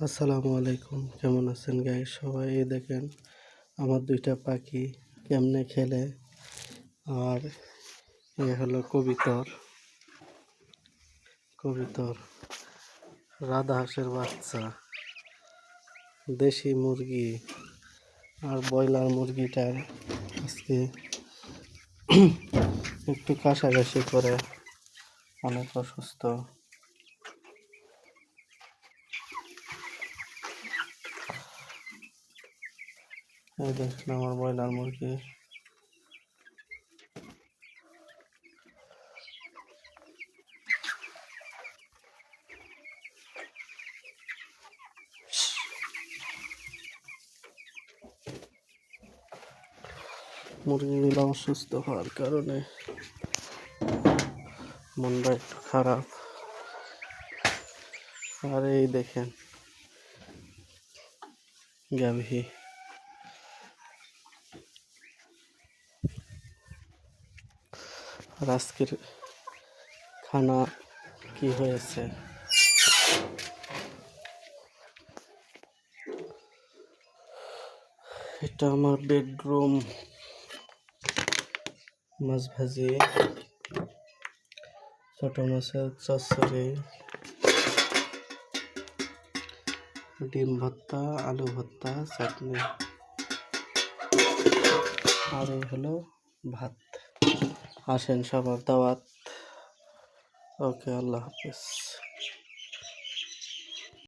আসসালামু আলাইকুম, কেমন আছেন গাইস সবাই? এই দেখেন আমার দুইটা পাখি কেমনে খেলে। আর এ হলো কবিতর কবিতর রাধা হাঁসের বাচ্চা, দেশি মুরগি আর ব্রয়লার মুরগিটার আজকে একটু কাশাকাশি করে, অনেক অসুস্থ। এই দেখেন আমার ব্রয়লার মুরগি। মুরগিগুলো অসুস্থ হওয়ার কারণে মনটা একটু খারাপ। আর এই দেখেন গাভী। আর আজকের খানা কি হয়েছে? এটা আমার বেডরুম। মাছ ভাজি, ছোট মাছের চচ্চড়ি, ডিম ভর্তা, আলু ভর্তা, চাটনি, আর এই হলো ভাত। আসেন সবার দাওয়াত। ওকে, আল্লাহ হাফেজ।